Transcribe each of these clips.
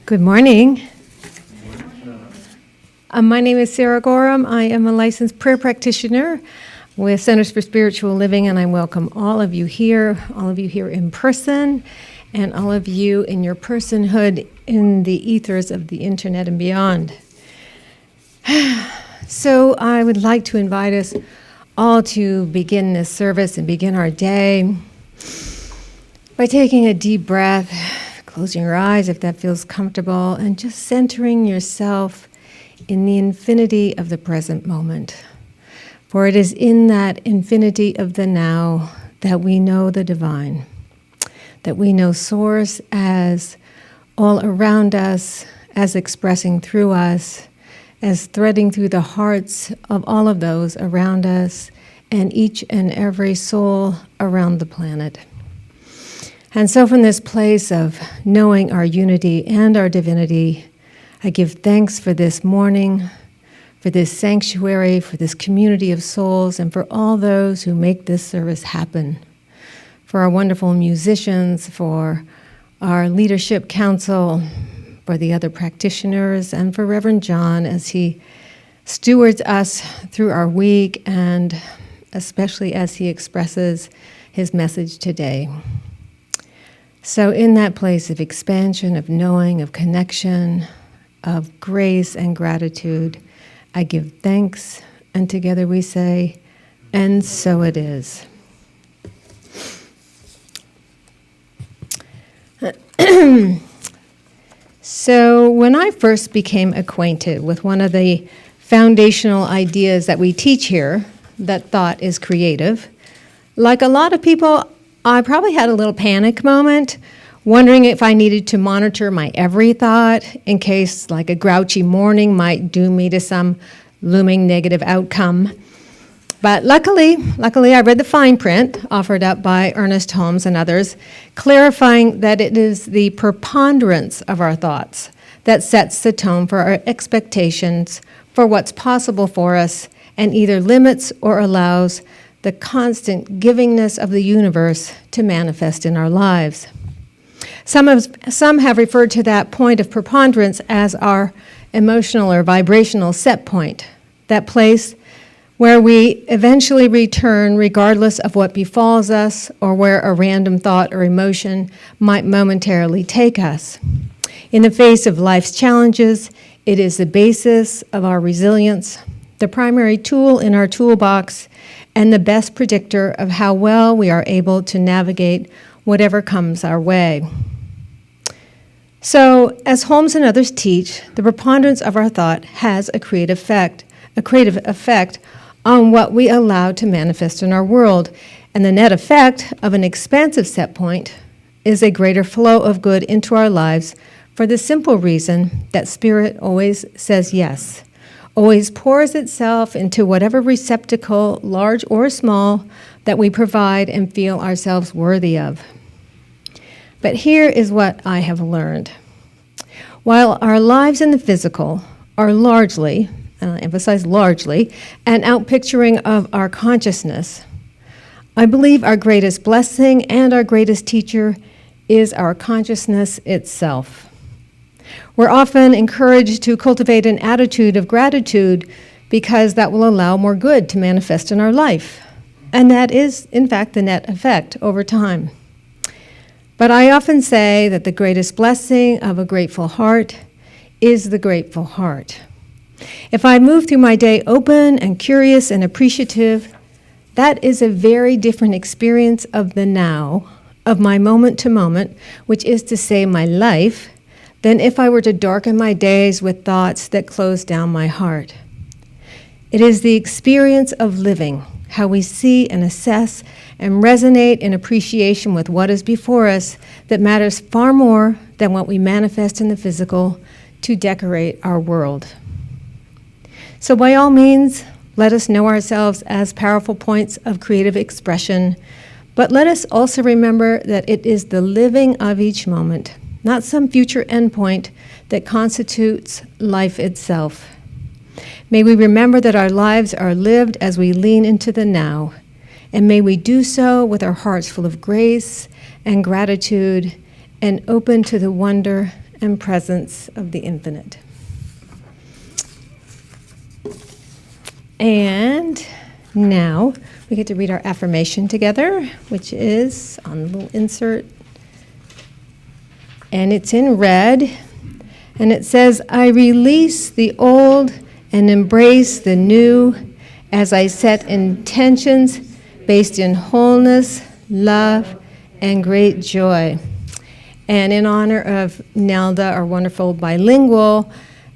Good morning. My name is Sara Gorham. I am a licensed prayer practitioner with Centers for Spiritual Living, and I welcome all of you here in person, and all of you in your personhood in the ethers of the internet and beyond. So I would like to invite us all to begin this service and begin our day by taking a deep breath, closing your eyes if that feels comfortable, and just centering yourself in the infinity of the present moment. For it is in that infinity of the now that we know the divine, that we know Source as all around us, as expressing through us, as threading through the hearts of all of those around us and each and every soul around the planet. And so from this place of knowing our unity and our divinity, I give thanks for this morning, for this sanctuary, for this community of souls, and for all those who make this service happen. For our wonderful musicians, for our leadership council, for the other practitioners, and for Reverend John as he stewards us through our week, and especially as he expresses his message today. So in that place of expansion, of knowing, of connection, of grace and gratitude, I give thanks, and together we say, and so it is. So when I first became acquainted with one of the foundational ideas that we teach here, that thought is creative, like a lot of people, I probably had a little panic moment, wondering if I needed to monitor my every thought in case like a grouchy morning might doom me to some looming negative outcome. But luckily, I read the fine print offered up by Ernest Holmes and others, clarifying that it is the preponderance of our thoughts that sets the tone for our expectations for what's possible for us and either limits or allows the constant givingness of the universe to manifest in our lives. Some have referred to that point of preponderance as our emotional or vibrational set point, that place where we eventually return regardless of what befalls us or where a random thought or emotion might momentarily take us. In the face of life's challenges, it is the basis of our resilience, the primary tool in our toolbox, and the best predictor of how well we are able to navigate whatever comes our way. So, as Holmes and others teach, the preponderance of our thought has a creative effect on what we allow to manifest in our world, and the net effect of an expansive set point is a greater flow of good into our lives for the simple reason that Spirit always says yes, always pours itself into whatever receptacle, large or small, that we provide and feel ourselves worthy of. But here is what I have learned. While our lives in the physical are largely, and I emphasize largely, an outpicturing of our consciousness, I believe our greatest blessing and our greatest teacher is our consciousness itself. We're often encouraged to cultivate an attitude of gratitude because that will allow more good to manifest in our life. And that is, in fact, the net effect over time. But I often say that the greatest blessing of a grateful heart is the grateful heart. If I move through my day open and curious and appreciative, that is a very different experience of the now, of my moment to moment, which is to say my life, than if I were to darken my days with thoughts that close down my heart. It is the experience of living, how we see and assess and resonate in appreciation with what is before us, that matters far more than what we manifest in the physical to decorate our world. So by all means, let us know ourselves as powerful points of creative expression, but let us also remember that it is the living of each moment, not some future endpoint, that constitutes life itself. May we remember that our lives are lived as we lean into the now, and may we do so with our hearts full of grace and gratitude and open to the wonder and presence of the infinite. And now we get to read our affirmation together, which is on the little insert. And it's in red. And it says, I release the old and embrace the new as I set intentions based in wholeness, love, and great joy. And in honor of Nelda, our wonderful bilingual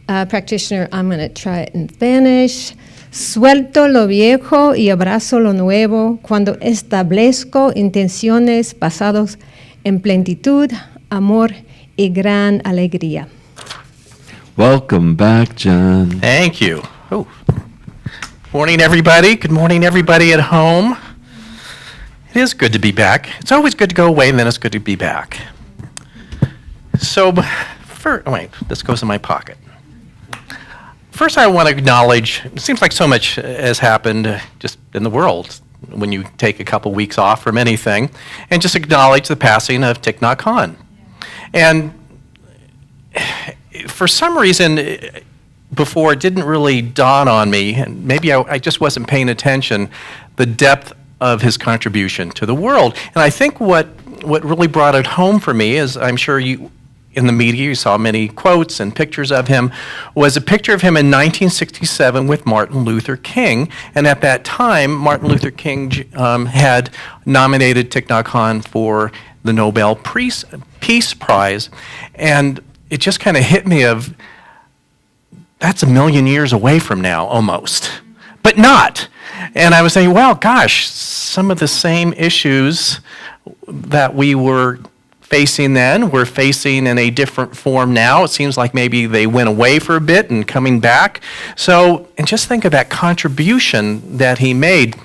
practitioner, I'm going to try it in Spanish. Suelto lo viejo y abrazo lo nuevo cuando establezco intenciones basadas en plenitud, amor y gran alegría. Welcome back, John. Thank you. Oh. Morning, everybody. Good morning, everybody at home. It is good to be back. It's always good to go away, and then it's good to be back. So, this goes in my pocket. First, I want to acknowledge, it seems like so much has happened just in the world when you take a couple weeks off from anything, and just acknowledge the passing of Thich Nhat Hanh. And for some reason, before, it didn't really dawn on me, and maybe I just wasn't paying attention, the depth of his contribution to the world. And I think what really brought it home for me is, I'm sure you, in the media, you saw many quotes and pictures of him, was a picture of him in 1967 with Martin Luther King. And at that time, Martin Luther King had nominated Thich Nhat Hanh for the Nobel Peace Prize. And it just kind of hit me of, that's a million years away from now, almost. But not. And I was saying, well, gosh, some of the same issues that we were facing then, we're facing in a different form now. It seems like maybe they went away for a bit and coming back. So, and just think of that contribution that he made.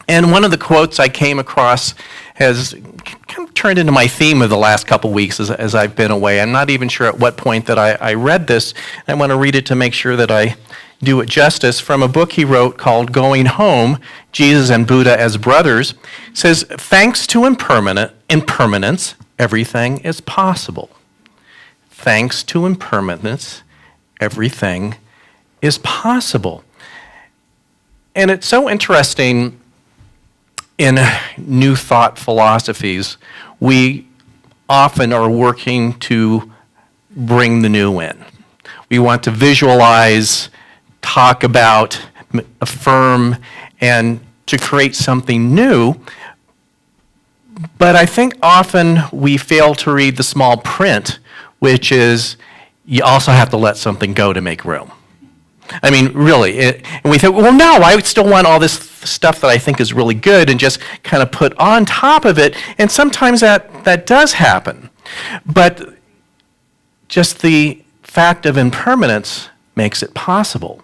And one of the quotes I came across has kind of turned into my theme of the last couple weeks as I've been away. I'm not even sure at what point that I read this. I want to read it to make sure that I do it justice, from a book he wrote called Going Home, Jesus and Buddha as Brothers. It says, thanks to impermanence, everything is possible. Thanks to impermanence, everything is possible. And it's so interesting in New Thought philosophies, we often are working to bring the new in. We want to visualize, talk about, affirm, and to create something new. But I think often we fail to read the small print, which is you also have to let something go to make room. I mean, really. And we think, well, no, I still want all this stuff that I think is really good and just kind of put on top of it. And sometimes that does happen. But just the fact of impermanence makes it possible.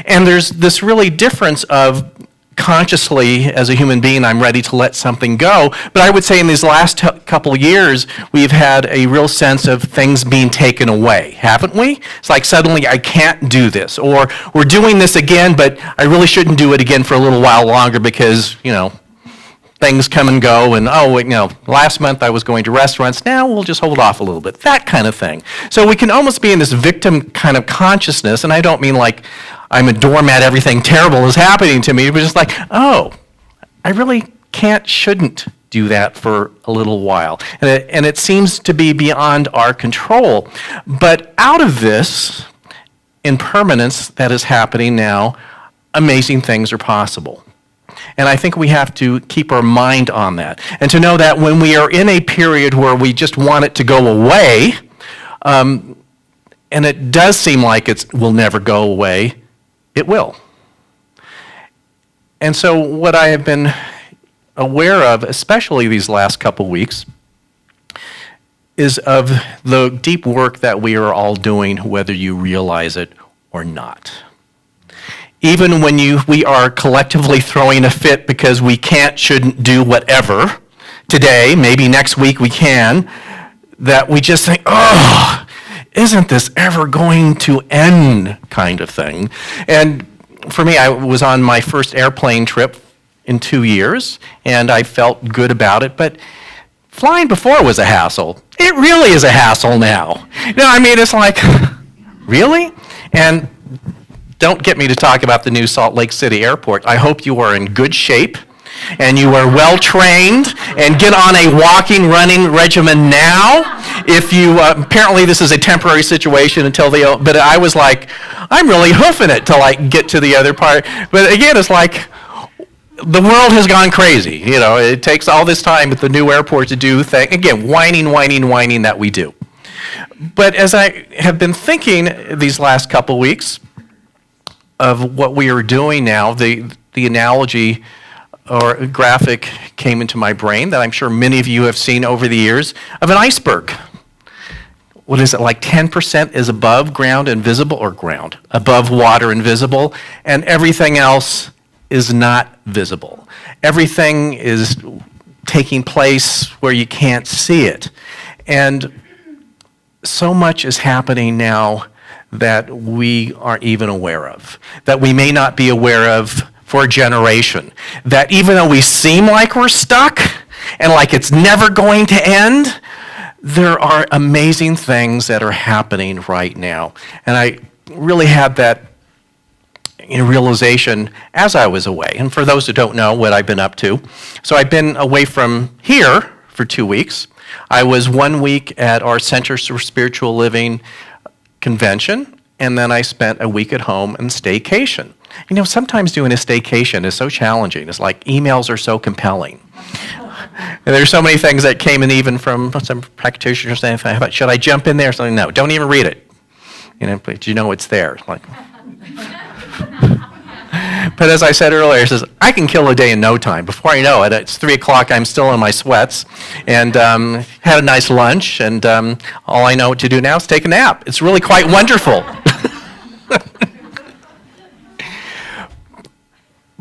And there's this really difference of consciously, as a human being, I'm ready to let something go. But I would say in these last couple years, we've had a real sense of things being taken away, haven't we? It's like suddenly I can't do this, or we're doing this again, but I really shouldn't do it again for a little while longer because, things come and go, and last month I was going to restaurants, now we'll just hold off a little bit, that kind of thing. So we can almost be in this victim kind of consciousness, and I don't mean like I'm a doormat, everything terrible is happening to me, but just like, oh, I really shouldn't do that for a little while. And it seems to be beyond our control. But out of this impermanence that is happening now, amazing things are possible. And I think we have to keep our mind on that. And to know that when we are in a period where we just want it to go away, and it does seem like it will never go away, it will. And so what I have been aware of, especially these last couple weeks, is of the deep work that we are all doing, whether you realize it or not. Even when we are collectively throwing a fit because we shouldn't do whatever today, maybe next week we can, that we just think, oh, isn't this ever going to end, kind of thing. And for me, I was on my first airplane trip in 2 years, and I felt good about it, but flying before was a hassle. It really is a hassle now. It's like, really? And don't get me to talk about the new Salt Lake City airport. I hope you are in good shape and you are well trained and get on a walking, running regimen now. If you, apparently this is a temporary situation until but I was like, I'm really hoofing it till I get to the other part. But again, it's like, the world has gone crazy. It takes all this time at the new airport to do things. Again, whining that we do. But as I have been thinking these last couple weeks of what we are doing now, the analogy or graphic came into my brain that I'm sure many of you have seen over the years of an iceberg. What is it, like 10% is above ground and visible, or above water and visible, and everything else is not visible. Everything is taking place where you can't see it. And so much is happening now that we aren't even aware of, that we may not be aware of for a generation, that even though we seem like we're stuck and like it's never going to end, there are amazing things that are happening right now. And I really had that realization as I was away. And for those who don't know what I've been up to, so I've been away from here for 2 weeks. I was 1 week at our Centers for Spiritual Living convention, and then I spent a week at home and staycation. Sometimes doing a staycation is so challenging. It's like emails are so compelling. And there's so many things that came in even from some practitioners saying, should I jump in there? Something, no, don't even read it. But it's there. Like, but as I said earlier, it says, I can kill a day in no time. Before I know it, it's 3 o'clock, I'm still in my sweats, and had a nice lunch, and all I know what to do now is take a nap. It's really quite wonderful.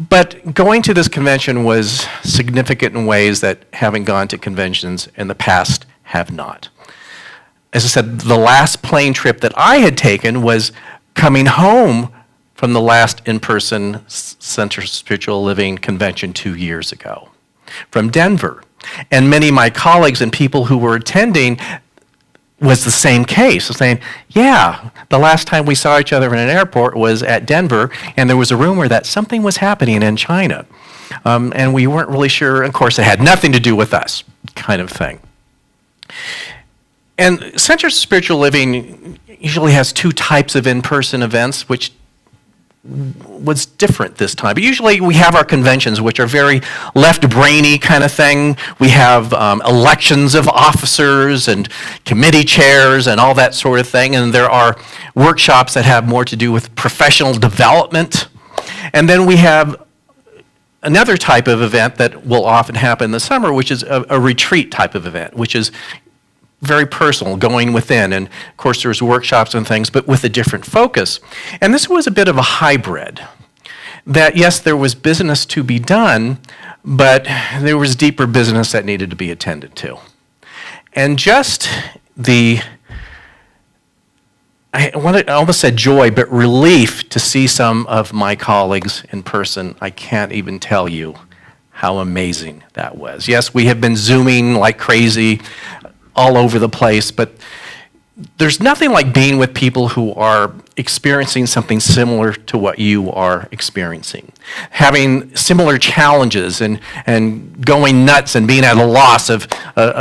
But going to this convention was significant in ways that having gone to conventions in the past have not. As I said, the last plane trip that I had taken was coming home from the last in-person Center for Spiritual Living convention 2 years ago from Denver. And many of my colleagues and people who were attending was the same case, saying, yeah, the last time we saw each other in an airport was at Denver, and there was a rumor that something was happening in China. And we weren't really sure. Of course, it had nothing to do with us, kind of thing. And Centers for Spiritual Living usually has 2 types of in-person events, which was different this time. But usually we have our conventions, which are very left-brainy kind of thing. We have elections of officers and committee chairs and all that sort of thing. And there are workshops that have more to do with professional development. And then we have another type of event that will often happen in the summer, which is a retreat type of event, which is very personal, going within. And of course there's workshops and things, but with a different focus. And this was a bit of a hybrid. That yes, there was business to be done, but there was deeper business that needed to be attended to. And just I almost said joy, but relief to see some of my colleagues in person. I can't even tell you how amazing that was. Yes, we have been Zooming like crazy all over the place, but there's nothing like being with people who are experiencing something similar to what you are experiencing. Having similar challenges and going nuts and being at a loss of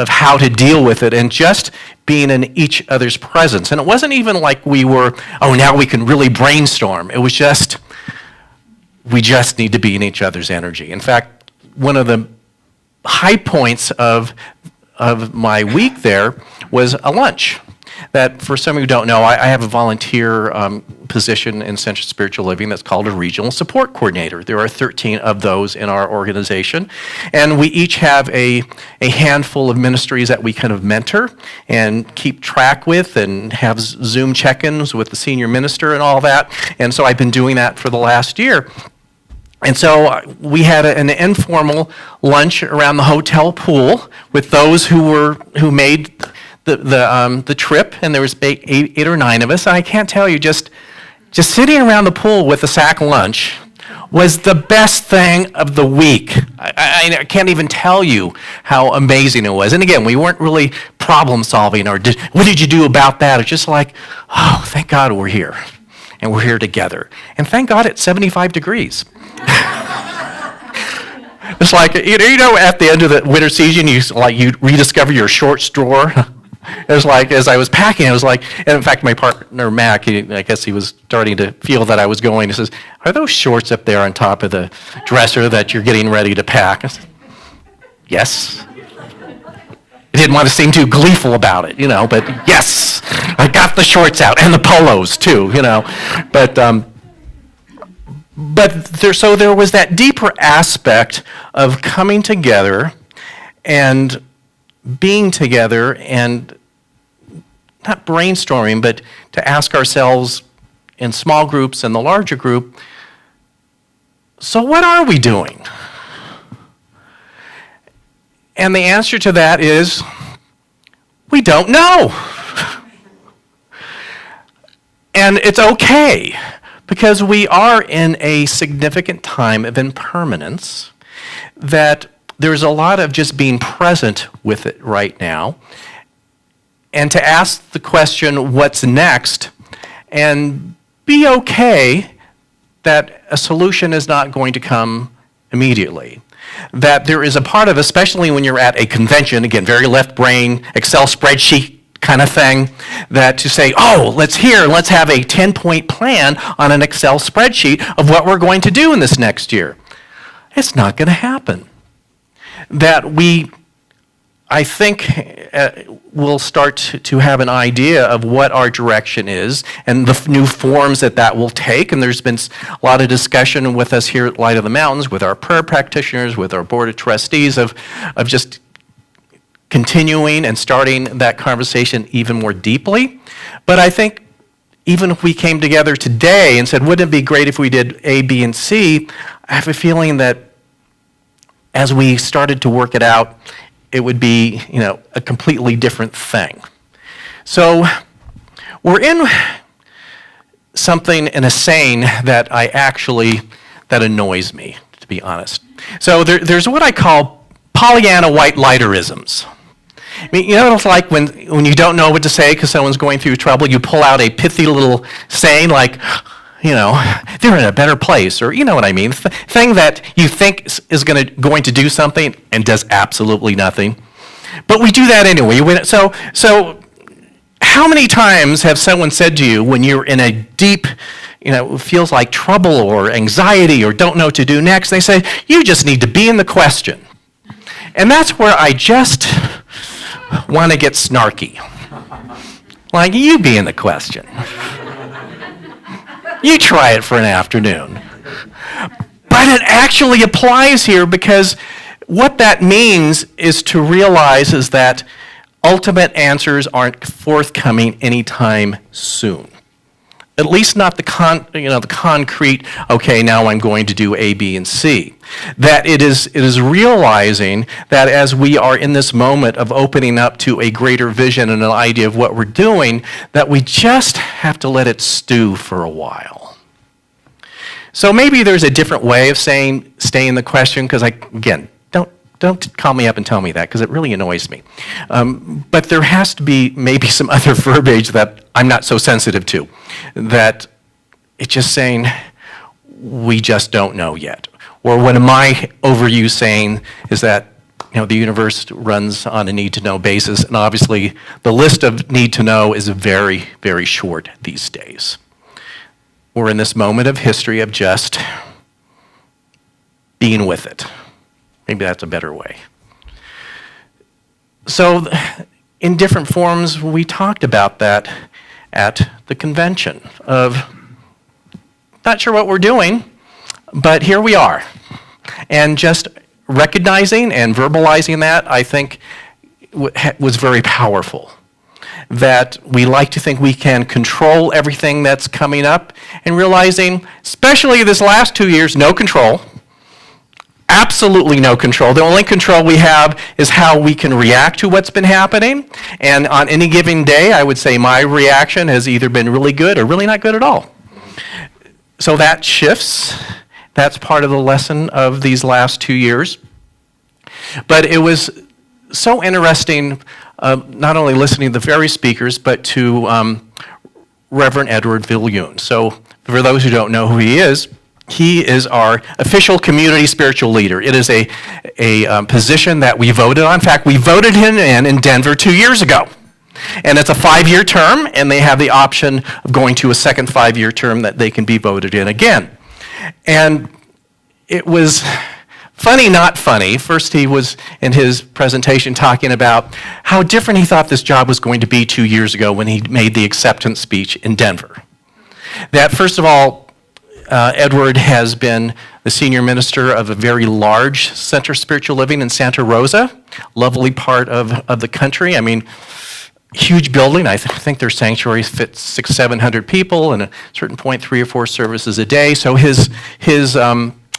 how to deal with it, and just being in each other's presence. And it wasn't even like we were, now we can really brainstorm. It was just, we just need to be in each other's energy. In fact, one of the high points of my week there was a lunch. That, for some of you who don't know, I have a volunteer position in Central Spiritual Living that's called a Regional Support Coordinator. There are 13 of those in our organization, and we each have a handful of ministries that we kind of mentor and keep track with, and have Zoom check-ins with the senior minister and all that. And so I've been doing that for the last year. And so we had an informal lunch around the hotel pool with those who made the trip, and there was eight or nine of us. And I can't tell you, just sitting around the pool with a sack lunch, was the best thing of the week. I can't even tell you how amazing it was. And again, we weren't really problem solving or what did you do about that? It's just like, oh, thank God we're here. And we're here together. And thank God it's 75 degrees. It's like, you know, at the end of the winter season, you rediscover your shorts drawer. It was like, as I was packing, I was like, and in fact, my partner, Mac, I guess he was starting to feel that I was going. He says, are those shorts up there on top of the dresser that you're getting ready to pack? I said, yes. I didn't want to seem too gleeful about it, you know, but yes, I got the shorts out and the polos too, you know. But there was that deeper aspect of coming together and being together and not brainstorming, but to ask ourselves in small groups and the larger group, so what are we doing? And the answer to that is, we don't know. And it's okay, because we are in a significant time of impermanence, that there's a lot of just being present with it right now, and to ask the question, what's next, and be okay that a solution is not going to come immediately. That there is a part of, especially when you're at a convention, again, very left brain, Excel spreadsheet kind of thing, that to say, oh, let's have a 10-point plan on an Excel spreadsheet of what we're going to do in this next year. It's not going to happen. That we, I think, will start to have an idea of what our direction is and the new forms that will take. And there's been a lot of discussion with us here at Light of the Mountains, with our prayer practitioners, with our board of trustees, of just continuing and starting that conversation even more deeply. But I think even if we came together today and said, wouldn't it be great if we did A, B, and C, I have a feeling that as we started to work it out, it would be, you know, a completely different thing. So we're in something, in a saying that that annoys me, to be honest. So there's what I call Pollyanna white lighterisms. I mean, you know what it's like when you don't know what to say because someone's going through trouble, you pull out a pithy little saying like, you know, they're in a better place, or you know what I mean, thing that you think is going to do something and does absolutely nothing. But we do that anyway. So how many times have someone said to you when you're in a deep, you know, feels like trouble or anxiety or don't know what to do next, they say, you just need to be in the question. And that's where I just want to get snarky. Like, you be in the question. You try it for an afternoon. But it actually applies here, because what that means is to realize is that ultimate answers aren't forthcoming anytime soon. At least not the concrete, okay, now I'm going to do A, B, and C. That it is realizing that as we are in this moment of opening up to a greater vision and an idea of what we're doing, that we just have to let it stew for a while. So maybe there's a different way of saying, stay in the question, because don't call me up and tell me that, because it really annoys me. But there has to be maybe some other verbiage that I'm not so sensitive to, that it's just saying, we just don't know yet. Or one of my overused saying is that, you know, the universe runs on a need-to-know basis, and obviously the list of need-to-know is very, very short these days. We're in this moment of history of just being with it. Maybe that's a better way. So in different forms, we talked about that at the convention of not sure what we're doing, but here we are. And just recognizing and verbalizing that, I think, was very powerful. That we like to think we can control everything that's coming up, and realizing, especially this last 2 years, no control. Absolutely no control. The only control we have is how we can react to what's been happening. And on any given day, I would say my reaction has either been really good or really not good at all. So that shifts. That's part of the lesson of these last 2 years. But it was so interesting, not only listening to the various speakers, but to Reverend Edward Viljoen. So for those who don't know who he is our official community spiritual leader. It is a position that we voted on. In fact, we voted him in Denver 2 years ago. And it's a 5-year term, and they have the option of going to a second 5-year term that they can be voted in again. And it was funny, not funny. First, he was in his presentation talking about how different he thought this job was going to be 2 years ago when he made the acceptance speech in Denver. That, first of all, Edward has been the senior minister of a very large center of spiritual living in Santa Rosa, lovely part of the country. I mean, huge building. I think their sanctuary fits 600-700 people, and at a certain point, 3 or 4 services a day. So his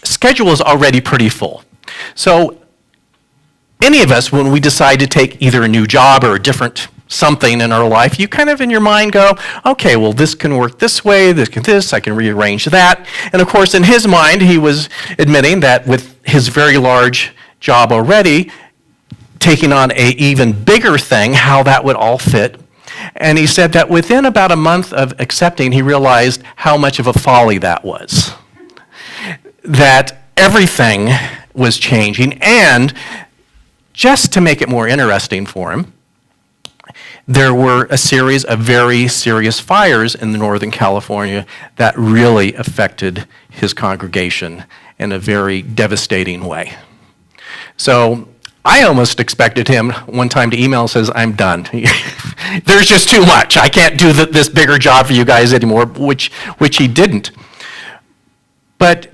schedule is already pretty full. So any of us, when we decide to take either a new job or a different something in our life, you kind of in your mind go, okay, well, this can work this way, I can rearrange that. And of course, in his mind, he was admitting that with his very large job already, taking on an even bigger thing, how that would all fit. And he said that within about a month of accepting, he realized how much of a folly that was. That everything was changing, and just to make it more interesting for him, there were a series of very serious fires in Northern California that really affected his congregation in a very devastating way. So I almost expected him one time to email and says, I'm done. There's just too much. I can't do this bigger job for you guys anymore, which he didn't. But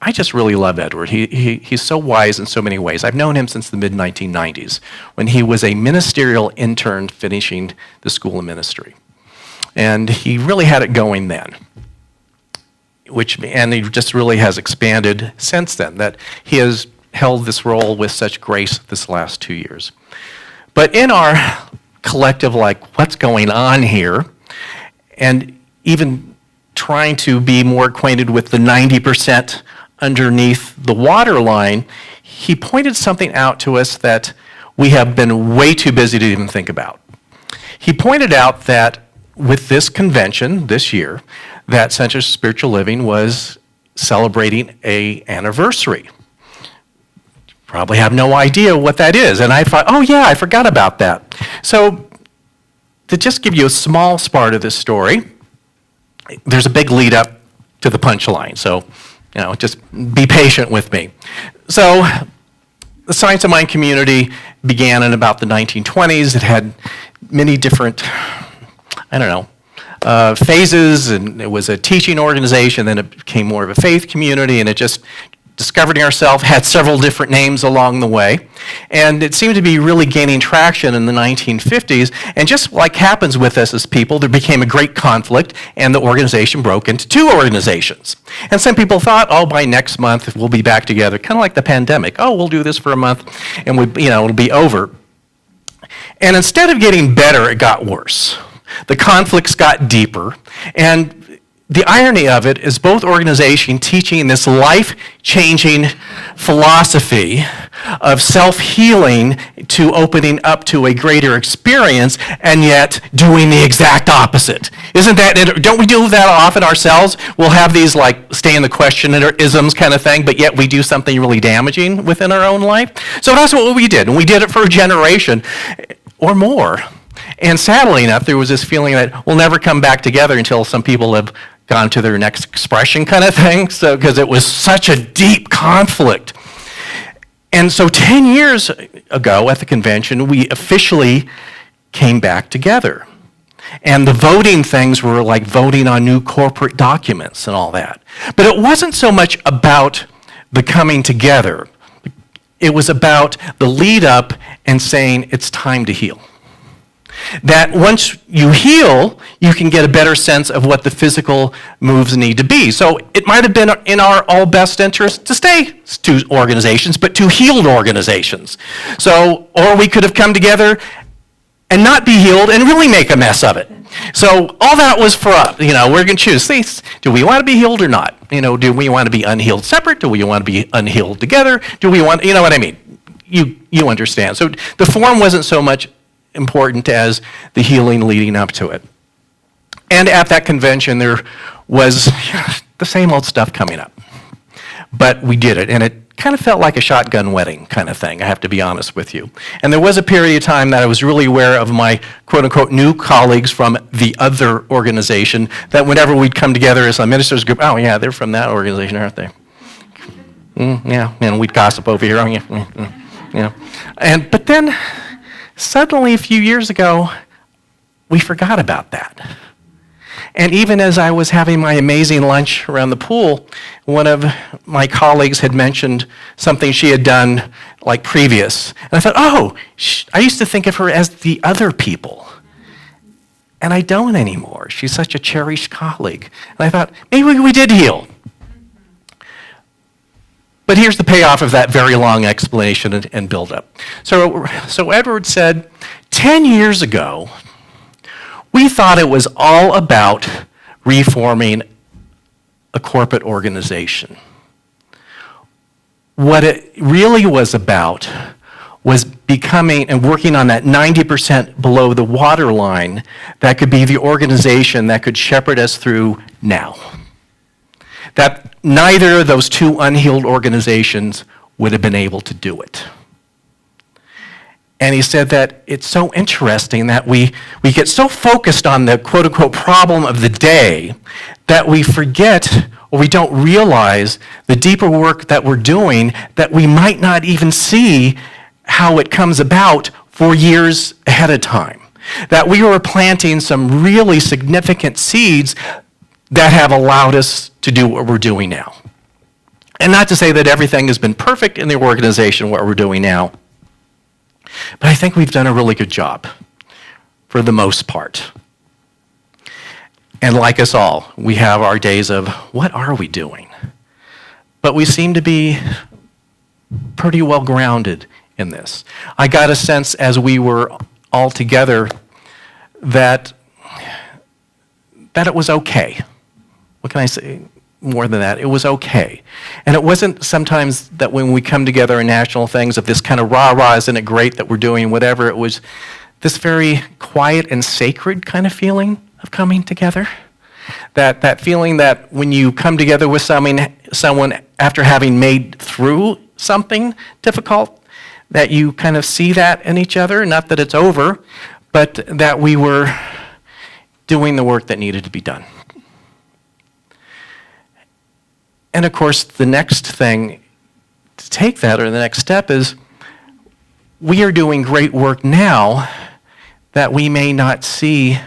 I just really love Edward. He's so wise in so many ways. I've known him since the mid-1990s when he was a ministerial intern finishing the School of Ministry. And he really had it going then, and he just really has expanded since then, that he has held this role with such grace this last 2 years. But in our collective, what's going on here, and even trying to be more acquainted with the 90% underneath the waterline, he pointed something out to us that we have been way too busy to even think about. He pointed out that with this convention this year, that Center of Spiritual Living was celebrating an anniversary. Probably have no idea what that is. And I thought, oh yeah, I forgot about that. So to just give you a small part of this story, there's a big lead up to the punchline. So, just be patient with me. So the Science of Mind community began in about the 1920s. It had many different, phases, and it was a teaching organization, then it became more of a faith community, and it just discovered ourselves, had several different names along the way, and it seemed to be really gaining traction in the 1950s, and just like happens with us as people, there became a great conflict, and the organization broke into 2 organizations. And some people thought, oh, by next month we'll be back together, kind of like the pandemic. Oh, we'll do this for a month, and it'll be over. And instead of getting better, it got worse. The conflicts got deeper, and the irony of it is both organizations teaching this life-changing philosophy of self-healing to opening up to a greater experience, and yet doing the exact opposite. Don't we do that often ourselves? We'll have these stay in the question-isms kind of thing, but yet we do something really damaging within our own life. So that's what we did, and we did it for a generation or more. And sadly enough, there was this feeling that we'll never come back together until some people have gone to their next expression kind of thing, so because it was such a deep conflict. And so 10 years ago at the convention, we officially came back together. And the voting things were like voting on new corporate documents and all that. But it wasn't so much about the coming together. It was about the lead up and saying it's time to heal. That once you heal, you can get a better sense of what the physical moves need to be. So it might have been in our all best interest to stay 2 organizations, but 2 healed organizations. So, or we could have come together and not be healed and really make a mess of it. So all that was for us. We're going to choose. See, do we want to be healed or not? Do we want to be unhealed separate? Do we want to be unhealed together? Do we want, you know what I mean? You understand. So the form wasn't so much important as the healing leading up to it. And at that convention, there was the same old stuff coming up. But we did it, and it kind of felt like a shotgun wedding kind of thing, I have to be honest with you. And there was a period of time that I was really aware of my quote-unquote new colleagues from the other organization, that whenever we'd come together as a ministers group, oh yeah, they're from that organization, aren't they? Yeah, and we'd gossip over here, oh yeah. But then, suddenly a few years ago, we forgot about that. And even as I was having my amazing lunch around the pool, one of my colleagues had mentioned something she had done like previous. And I thought, I used to think of her as the other people. And I don't anymore. She's such a cherished colleague. And I thought, maybe we did heal. But here's the payoff of that very long explanation and build-up. So Edward said, 10 years ago, we thought it was all about reforming a corporate organization. What it really was about was becoming and working on that 90% below the waterline that could be the organization that could shepherd us through now. That neither of those two unhealed organizations would have been able to do it. And he said that it's so interesting that we get so focused on the quote-unquote problem of the day that we forget or we don't realize the deeper work that we're doing, that we might not even see how it comes about for years ahead of time. That we were planting some really significant seeds that have allowed us to do what we're doing now. And not to say that everything has been perfect in the organization, what we're doing now. But I think we've done a really good job, for the most part. And like us all, we have our days of, what are we doing? But we seem to be pretty well grounded in this. I got a sense as we were all together that it was okay. What can I say? More than that, it was okay. And it wasn't sometimes that when we come together in national things of this kind of rah-rah, isn't it great that we're doing whatever, it was this very quiet and sacred kind of feeling of coming together. That feeling that when you come together with someone after having made through something difficult, that you kind of see that in each other, not that it's over, but that we were doing the work that needed to be done. And of course, the next thing to take that, or the next step, is we are doing great work now that we may not see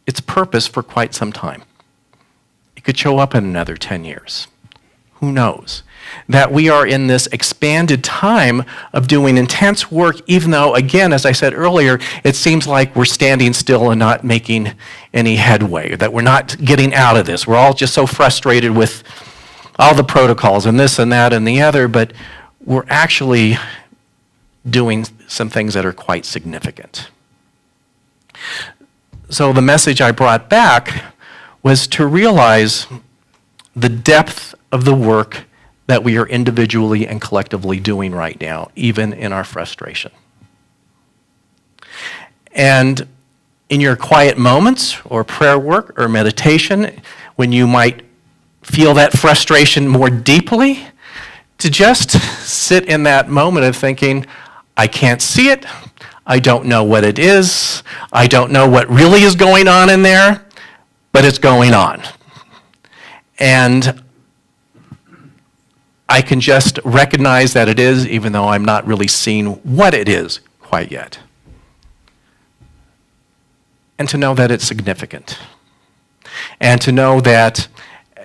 its purpose for quite some time. It could show up in another 10 years. Who knows? That we are in this expanded time of doing intense work, even though, again, as I said earlier, it seems like we're standing still and not making any headway, that we're not getting out of this. We're all just so frustrated with all the protocols and this and that and the other, but we're actually doing some things that are quite significant. So the message I brought back was to realize the depth of the work that we are individually and collectively doing right now, even in our frustration. And in your quiet moments, or prayer work, or meditation, when you might feel that frustration more deeply, to just sit in that moment of thinking, I can't see it, I don't know what it is, I don't know what really is going on in there, but it's going on. And I can just recognize that it is, even though I'm not really seeing what it is quite yet. And to know that it's significant. And to know that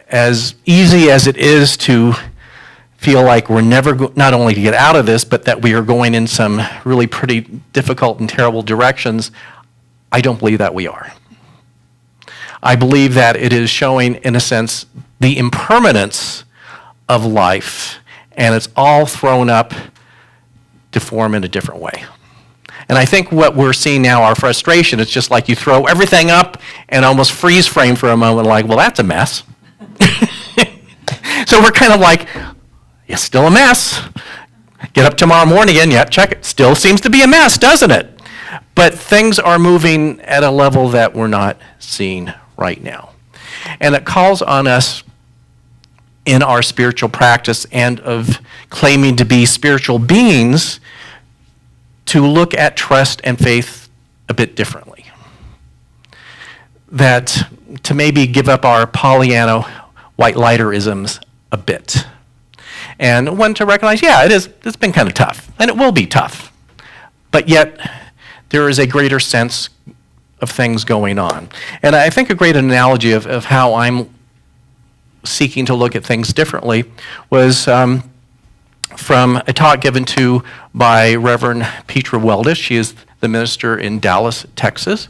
as easy as it is to feel like we're never, not only to get out of this, but that we are going in some really pretty difficult and terrible directions, I don't believe that we are. I believe that it is showing, in a sense, the impermanence of life, and it's all thrown up to form in a different way. And I think what we're seeing now, our frustration, it's just like you throw everything up and almost freeze frame for a moment, like, well, that's a mess. So we're kind of like, it's still a mess. Get up tomorrow morning again, yeah, check it. Still seems to be a mess, doesn't it? But things are moving at a level that we're not seeing right now. And it calls on us in our spiritual practice and of claiming to be spiritual beings to look at trust and faith a bit differently. That to maybe give up our Pollyanna white lighterisms a bit. And one to recognize, yeah, it's been kind of tough, and it will be tough. But yet, there is a greater sense of things going on. And I think a great analogy of how I'm seeking to look at things differently was from a talk given to by Reverend Petra Weldish. She is the minister in Dallas, Texas.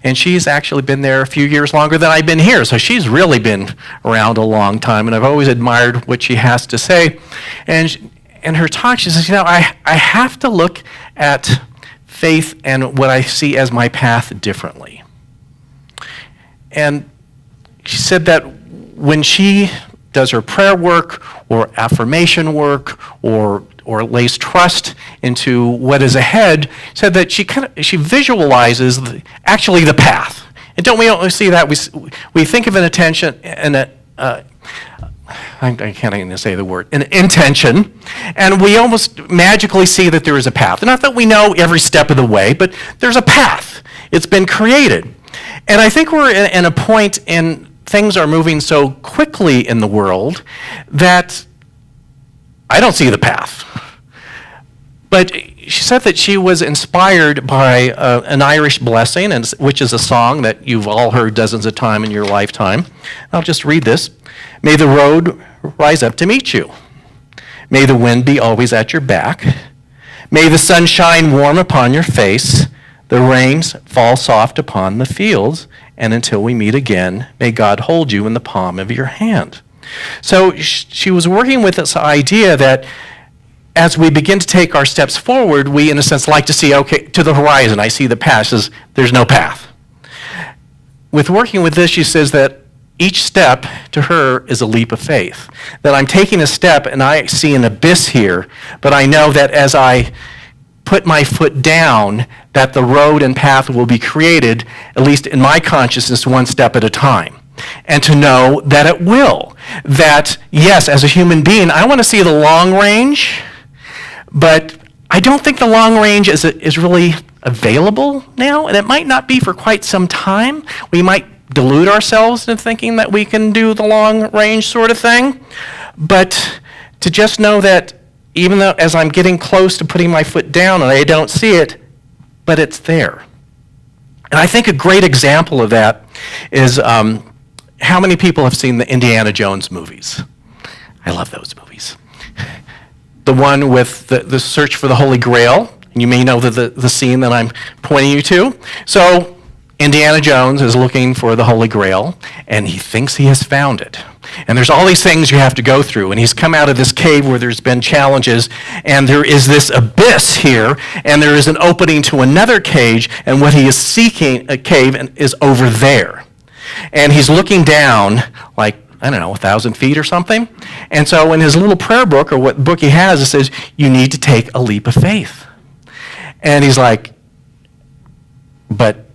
And she's actually been there a few years longer than I've been here. So she's really been around a long time. And I've always admired what she has to say. And in her talk, she says, I have to look at faith and what I see as my path differently. And she said that when she does her prayer work or affirmation work or lays trust into what is ahead, said that she visualizes actually the path. And don't we only see that? We think of an intention and I can't even say the word, an intention, and we almost magically see that there is a path. Not that we know every step of the way, but there's a path. It's been created. And I think we're in a point in things are moving so quickly in the world that I don't see the path. But she said that she was inspired by an Irish blessing, which is a song that you've all heard dozens of times in your lifetime. I'll just read this. May the road rise up to meet you. May the wind be always at your back. May the sun shine warm upon your face. The rains fall soft upon the fields. And until we meet again, may God hold you in the palm of your hand. So she was working with this idea that as we begin to take our steps forward, we, in a sense, like to see, okay, to the horizon, I see the path. She says, there's no path. With working with this, she says that each step to her is a leap of faith. That I'm taking a step and I see an abyss here, but I know that as I put my foot down, that the road and path will be created, at least in my consciousness, one step at a time. And to know that it will. That, yes, as a human being, I want to see the long range, but I don't think the long range is really available now, and it might not be for quite some time. We might delude ourselves into thinking that we can do the long range sort of thing, but to just know that even though as I'm getting close to putting my foot down and I don't see it, but it's there. And I think a great example of that is how many people have seen the Indiana Jones movies? I love those movies. The one with the search for the Holy Grail. You may know the scene that I'm pointing you to. So Indiana Jones is looking for the Holy Grail, and he thinks he has found it. And there's all these things you have to go through, and he's come out of this cave where there's been challenges, and there is this abyss here, and there is an opening to another cage, and what he is seeking, a cave, is over there. And he's looking down, like, I don't know, 1,000 feet or something. And so in his little prayer book, or what book he has, it says, you need to take a leap of faith. And he's like, but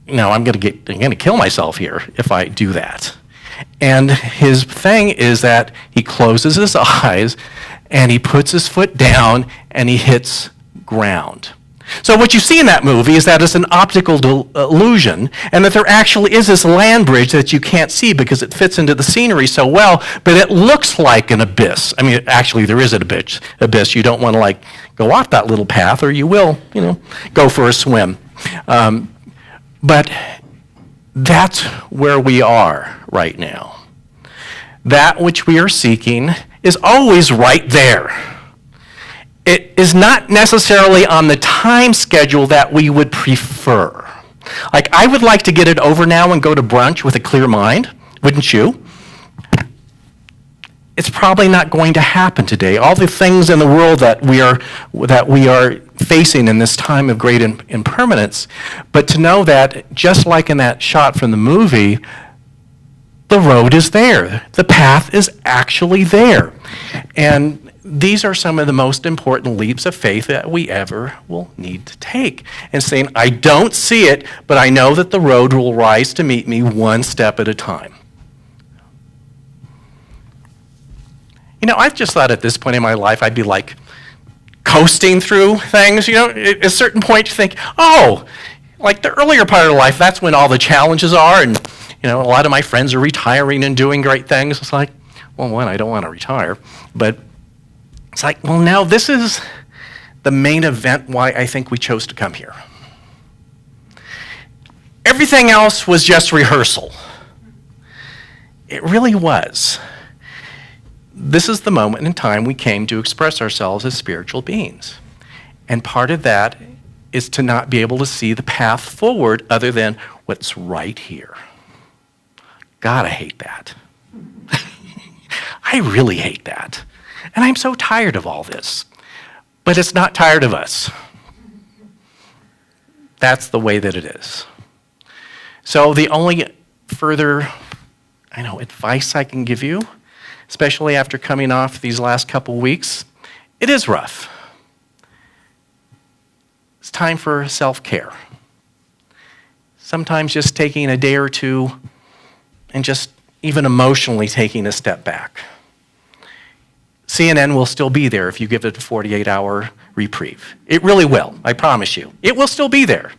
I'm going to kill myself here if I do that. And his thing is that he closes his eyes and he puts his foot down and he hits ground. So what you see in that movie is that it's an optical illusion, and that there actually is this land bridge that you can't see because it fits into the scenery so well, but it looks like an abyss. I mean, actually there is an abyss. You don't want to go off that little path, or you will, go for a swim. But that's where we are right now. That which we are seeking is always right there. It is not necessarily on the time schedule that we would prefer. I would like to get it over now and go to brunch with a clear mind, wouldn't you? It's probably not going to happen today. All the things in the world that we are facing in this time of great impermanence, but to know that, just like in that shot from the movie, the road is there. The path is actually there. And these are some of the most important leaps of faith that we ever will need to take. And saying, I don't see it, but I know that the road will rise to meet me one step at a time. You know, I've just thought at this point in my life, I'd be like coasting through things. You know, at a certain point you think, oh, like the earlier part of life, that's when all the challenges are. And, you know, a lot of my friends are retiring and doing great things. It's like, well, one, I don't want to retire. But it's like, well, now this is the main event why I think we chose to come here. Everything else was just rehearsal. It really was. This is the moment in time we came to express ourselves as spiritual beings. And part of that is to not be able to see the path forward other than what's right here. God, I hate that. I really hate that. And I'm so tired of all this. But it's not tired of us. That's the way that it is. So the only further, advice I can give you, especially after coming off these last couple weeks, it is rough. It's time for self-care. Sometimes just taking a day or two and just even emotionally taking a step back. CNN will still be there if you give it a 48-hour reprieve. It really will, I promise you. It will still be there.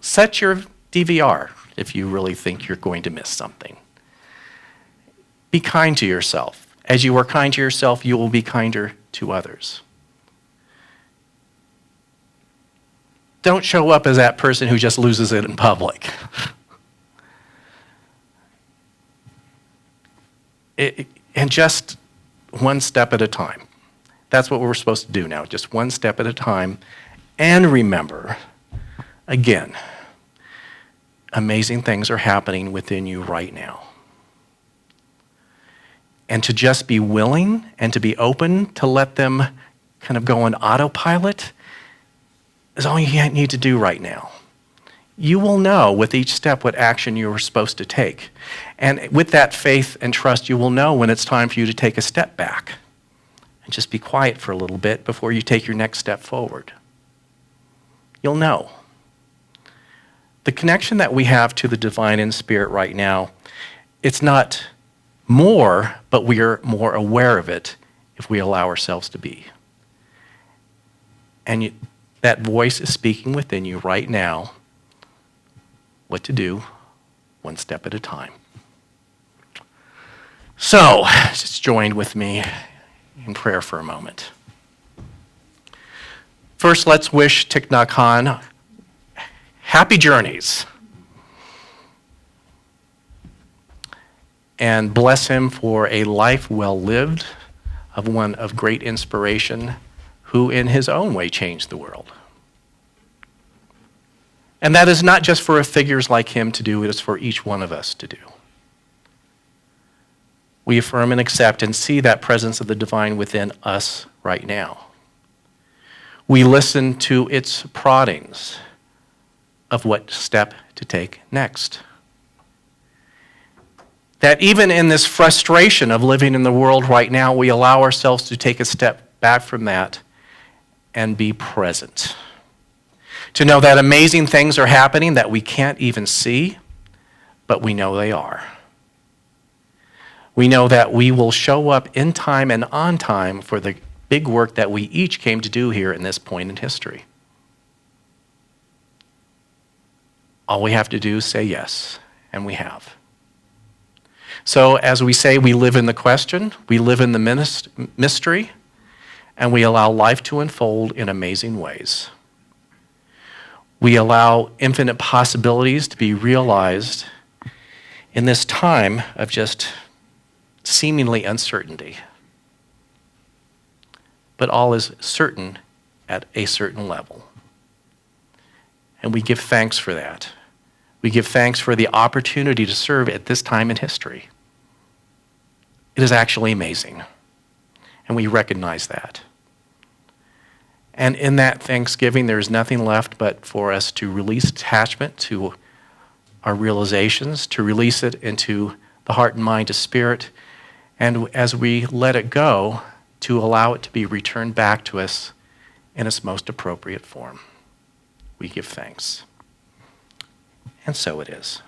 Set your DVR if you really think you're going to miss something. Be kind to yourself. As you are kind to yourself, you will be kinder to others. Don't show up as that person who just loses it in public. And just one step at a time. That's what we're supposed to do now, just one step at a time. And remember, again, amazing things are happening within you right now. And to just be willing and to be open to let them kind of go on autopilot is all you need to do right now. You will know with each step what action you are supposed to take. And with that faith and trust, you will know when it's time for you to take a step back and just be quiet for a little bit before you take your next step forward. You'll know. The connection that we have to the divine in spirit right now, it's not more, but we are more aware of it if we allow ourselves to be. And that voice is speaking within you right now what to do one step at a time. So, just join with me in prayer for a moment. First, let's wish Thich Nhat Hanh happy journeys. And bless him for a life well lived, of one of great inspiration, who in his own way changed the world. And that is not just for figures like him to do, it is for each one of us to do. We affirm and accept and see that presence of the divine within us right now. We listen to its proddings of what step to take next. That even in this frustration of living in the world right now, we allow ourselves to take a step back from that and be present. To know that amazing things are happening that we can't even see, but we know they are. We know that we will show up in time and on time for the big work that we each came to do here in this point in history. All we have to do is say yes, and we have. So as we say, we live in the question, we live in the mystery, and we allow life to unfold in amazing ways. We allow infinite possibilities to be realized in this time of just seemingly uncertainty. But all is certain at a certain level. And we give thanks for that. We give thanks for the opportunity to serve at this time in history. It is actually amazing, and we recognize that. And in that thanksgiving, there's nothing left but for us to release attachment to our realizations, to release it into the heart and mind to spirit, and as we let it go, to allow it to be returned back to us in its most appropriate form. We give thanks. And so it is.